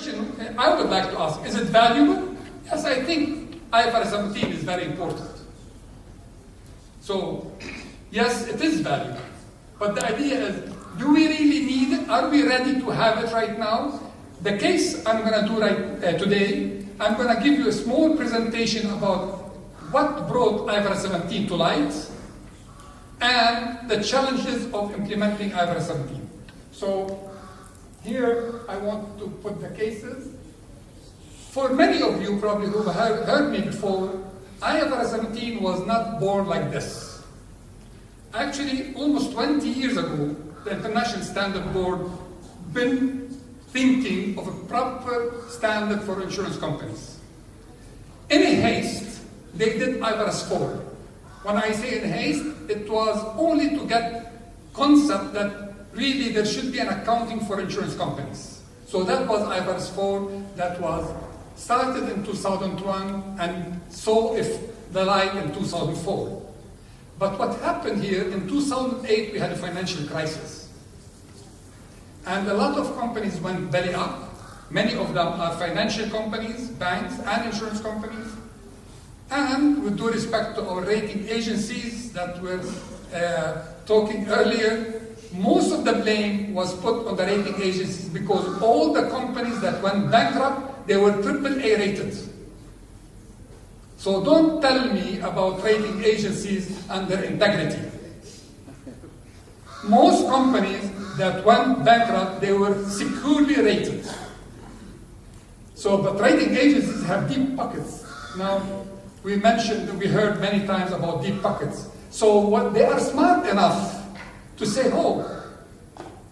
question I would like to ask, is it valuable? Yes, I think IFRS 17 is very important. So, yes, it is valuable. But the idea is, do we really need it? Are we ready to have it right now? The case I'm going to do today, I'm going to give you a small presentation about what brought IFRS 17 to light and the challenges of implementing IFRS 17. So here I want to put the cases. For many of you probably who have heard me before, IFRS 17 was not born like this. Actually, almost 20 years ago, the International Standard Board been thinking of a proper standard for insurance companies. In a haste, they did IFRS 4. When I say in haste, it was only to get concept that really there should be an accounting for insurance companies. So that was IFRS 4 that was started in 2001 and saw the light in 2004. But what happened here, in 2008 we had a financial crisis. And a lot of companies went belly up. Many of them are financial companies, banks, and insurance companies. And with due respect to our rating agencies that were talking earlier, most of the blame was put on the rating agencies because all the companies that went bankrupt, they were AAA rated. So don't tell me about rating agencies and their integrity. Most companies that went bankrupt, they were securely rated. So, but rating agencies have deep pockets. Now, we heard many times about deep pockets. So what they are smart enough to say, oh,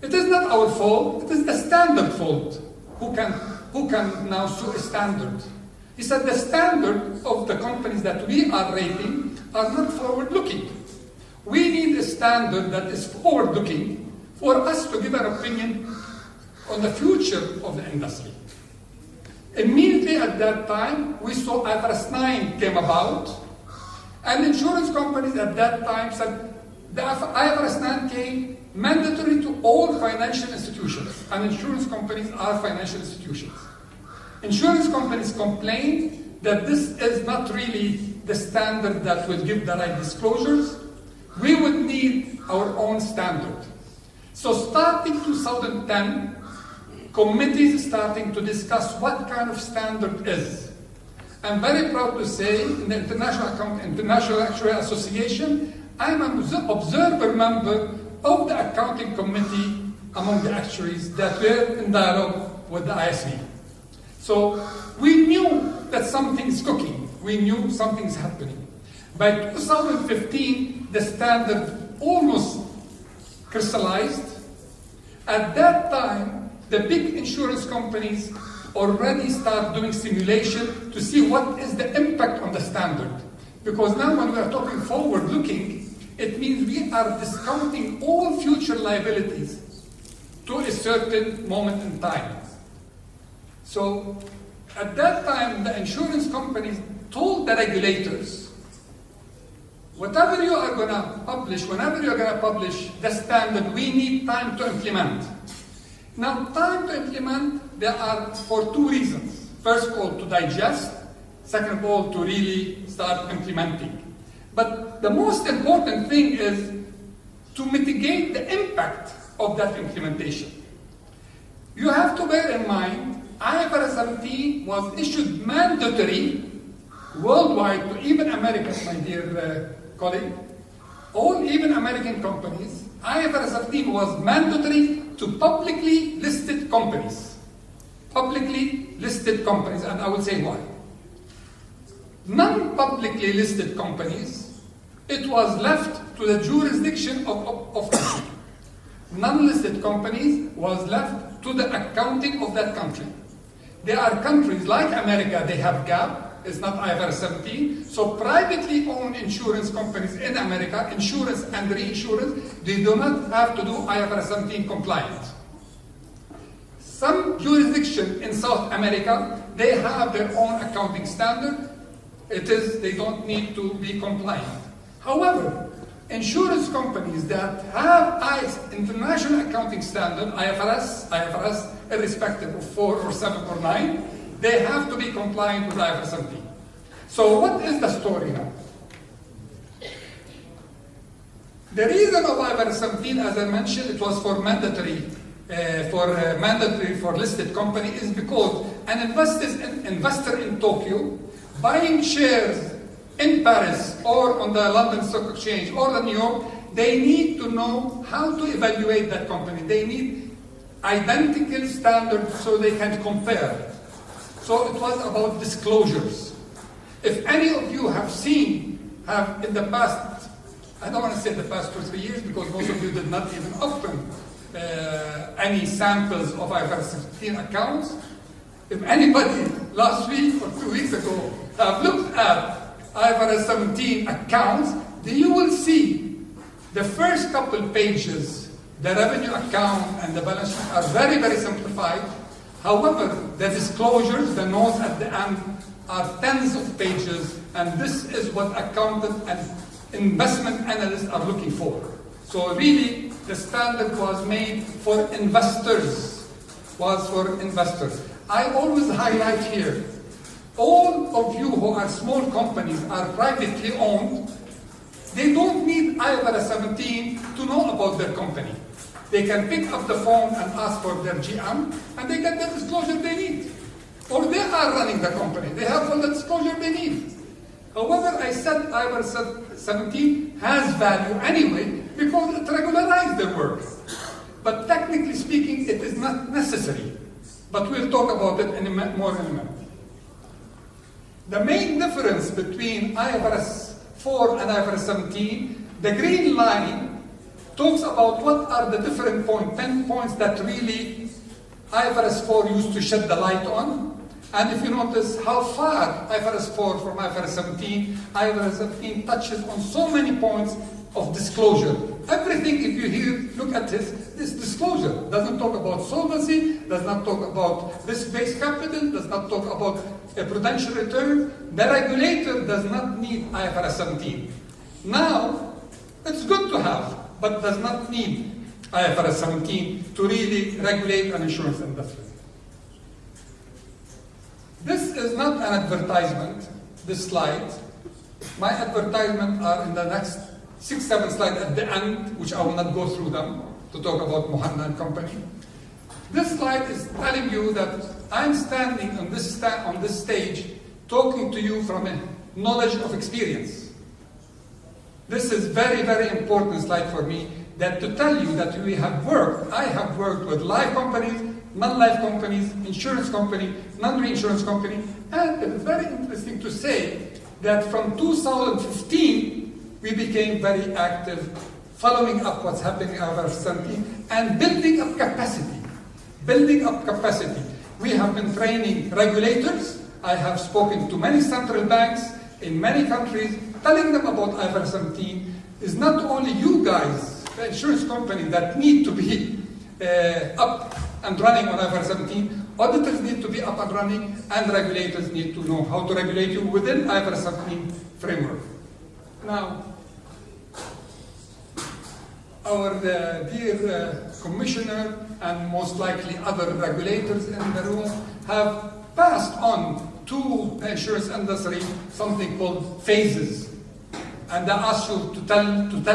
it is not our fault, it is the standard fault. Who can now sue a standard? He said the standard of the companies that we are rating are not forward-looking. We need a standard that is forward-looking for us to give an opinion on the future of the industry. Immediately at that time, we saw IFRS 9 came about, and insurance companies at that time said the IFRS 9 came mandatory to all financial institutions, and insurance companies are financial institutions. Insurance companies complained that this is not really the standard that will give the right disclosures. We would need our own standard. So starting 2010, committees starting to discuss what kind of standard is. I'm very proud to say in the International Actuary Association, I'm an observer member of the accounting committee among the actuaries that were in dialogue with the ISB. So we knew that something's cooking. We knew something's happening. By 2015, the standard almost crystallized. At that time, the big insurance companies already start doing simulation to see what is the impact on the standard. Because now when we are talking forward-looking, it means we are discounting all future liabilities to a certain moment in time. So at that time, the insurance companies told the regulators, whatever you are going to publish, whenever you are going to publish the standard, we need time to implement. Now, time to implement, there are for two reasons. First of all, to digest. Second of all, to really start implementing. But the most important thing is to mitigate the impact of that implementation. You have to bear in mind, IFRS 17 was issued mandatory worldwide to even Americans, my dear colleague. Even American companies, IFRS 17 was mandatory to publicly listed companies. Publicly listed companies, and I will say why. Non-publicly listed companies, it was left to the jurisdiction of country. Non-listed companies was left to the accounting of that country. There are countries like America, they have GAAP, it's not IFRS 17. So privately owned insurance companies in America, insurance and reinsurance, they do not have to do IFRS 17 compliant. Some jurisdictions in South America, they have their own accounting standard. They don't need to be compliant. However, insurance companies that have international accounting standard, IFRS, irrespective of 4 or 7 or 9, they have to be compliant with IFRS 17. So what is the story now? The reason of IFRS 17, as I mentioned, it was for mandatory for listed company, is because an investor in Tokyo buying shares in Paris or on the London Stock Exchange or the New York, they need to know how to evaluate that company. They need identical standards so they can compare. So it was about disclosures. If any of you have in the past, I don't want to say the past 2 or 3 years because most of you did not even open any samples of IFRS 17 accounts. If anybody last week or 2 weeks ago have looked at IFRS 17 accounts, then you will see the first couple pages, the revenue account and the balance sheet are very, very simplified. However, the disclosures, the notes at the end, are tens of pages, and this is what accountant and investment analysts are looking for. So really, the standard was made for investors, I always highlight here, all of you who are small companies, are privately owned, they don't need IFRS 17 to know about their company. They can pick up the phone and ask for their GM, and they get the disclosure they need. Or they are running the company. They have all the disclosure they need. However, I said IFRS 17 has value anyway because it regularizes their work. But technically speaking, it is not necessary. But we'll talk about it more in a minute. The main difference between IFRS 4 and IFRS 17, the green line talks about what are the different 10 points that really IFRS 4 used to shed the light on. And if you notice how far IFRS 4 from IFRS 17, IFRS 17 touches on so many points of disclosure. Everything, if you look at this disclosure. Doesn't talk about solvency, does not talk about risk-based capital, does not talk about a prudential return. The regulator does not need IFRS 17. Now, it's good to have, but does not need IFRS 17 to really regulate an insurance industry. This is not an advertisement, this slide. My advertisements are in the next 6-7 slides at the end, which I will not go through them to talk about Muhanna and company. This slide is telling you that I'm standing on this stage talking to you from a knowledge of experience. This is very, very important slide for me, that to tell you that I have worked with life companies, non-life companies, insurance company, non-reinsurance company, and it is very interesting to say that from 2015, we became very active, following up what's happening in our 17 and building up capacity. We have been training regulators. I have spoken to many central banks in many countries, telling them about IFRS 17. It's not only you guys, the insurance company, that need to be up and running on IFRS 17. Auditors need to be up and running, and regulators need to know how to regulate you within IFRS 17 framework. Now, our dear commissioner and most likely other regulators in the room have passed on to the insurance industry something called phases. And they ask you to tell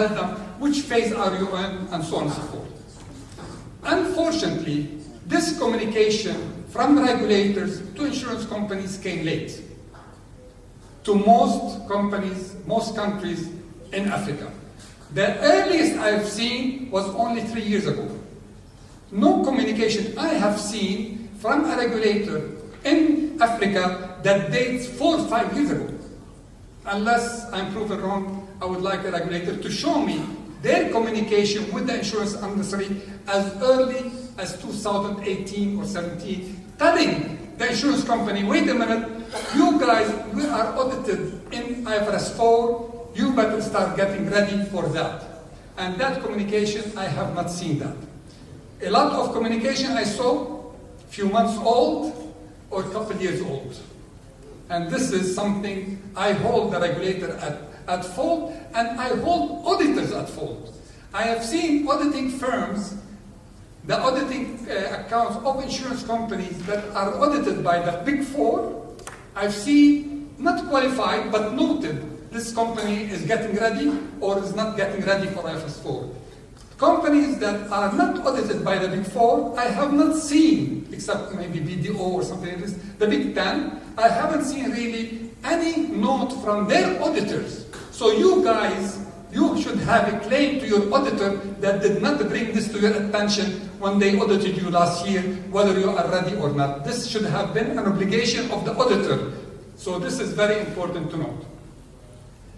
them which phase are you in and so on and so forth. Unfortunately, this communication from regulators to insurance companies came late to most countries in Africa. The earliest I've seen was only 3 years ago. No communication I have seen from a regulator in Africa that dates 4 or 5 years ago. Unless I'm proven wrong, I would like a regulator to show me their communication with the insurance industry as early as 2018 or 17, telling the insurance company, wait a minute, you guys, we are audited in IFRS 4, you better start getting ready for that. And that communication, I have not seen that. A lot of communication I saw, few months old or a couple years old. And this is something I hold the regulator at at fault, and I hold auditors at fault. I have seen auditing firms, the auditing accounts of insurance companies that are audited by the Big Four. I've seen, not qualified, but noted, this company is getting ready or is not getting ready for IFRS 4. Companies that are not audited by the Big Four, I have not seen, except maybe BDO or something like this, the Big 10, I haven't seen really any note from their auditors. So you guys, you should have a claim to your auditor that did not bring this to your attention when they audited you last year, whether you are ready or not. This should have been an obligation of the auditor. So this is very important to note.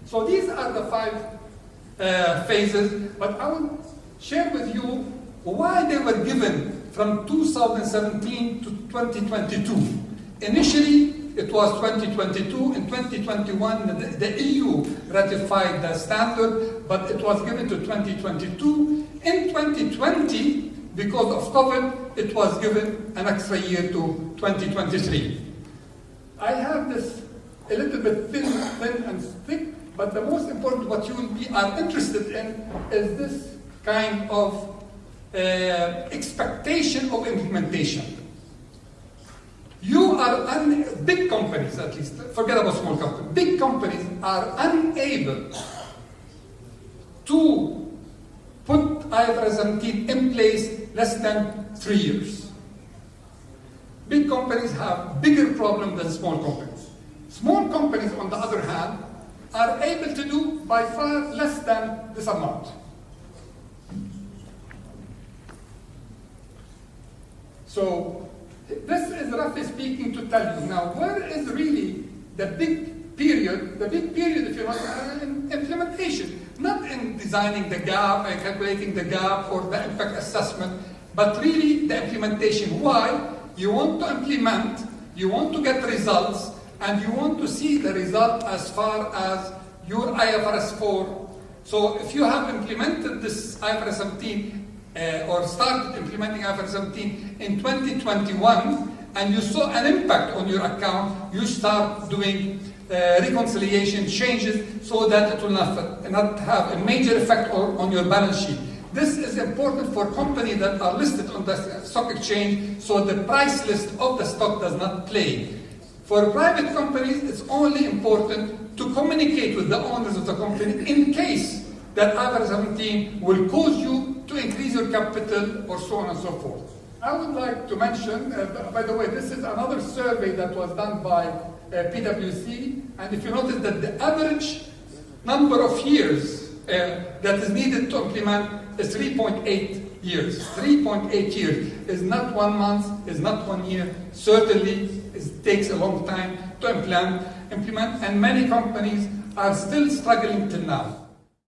So these are the 5 phases, but I will share with you why they were given from 2017 to 2022. Initially, it was 2022. In 2021, the EU ratified the standard, but it was given to 2022. In 2020, because of COVID, it was given an extra year to 2023. I have this a little bit thin and thick, but the most important, what you are interested in, is this kind of expectation of implementation. You are, big companies at least, forget about small companies, big companies are unable to put IFRS 17 in place less than 3 years. Big companies have bigger problems than small companies. Small companies, on the other hand, are able to do by far less than this amount. So this is roughly speaking to tell you. Now, where is really the big period? The big period, if you want, in implementation, not in designing the gap and calculating the gap or the impact assessment, but really the implementation. Why? You want to implement, you want to get results, and you want to see the result as far as your IFRS 4. So if you have implemented this IFRS 17 or started implementing IFRS 17 in 2021 and you saw an impact on your account, you start doing reconciliation changes so that it will not have a major effect on your balance sheet. This is important for companies that are listed on the stock exchange, so the price list of the stock does not play. For private companies, it's only important to communicate with the owners of the company in case that IFRS 17 will cause you to increase your capital or so on and so forth. I would like to mention, by the way, this is another survey that was done by PwC, and if you notice that the average number of years that is needed to implement is 3.8 years. 3.8 years is not 1 month, is not 1 year. Certainly, it takes a long time to implement, and many companies are still struggling till now.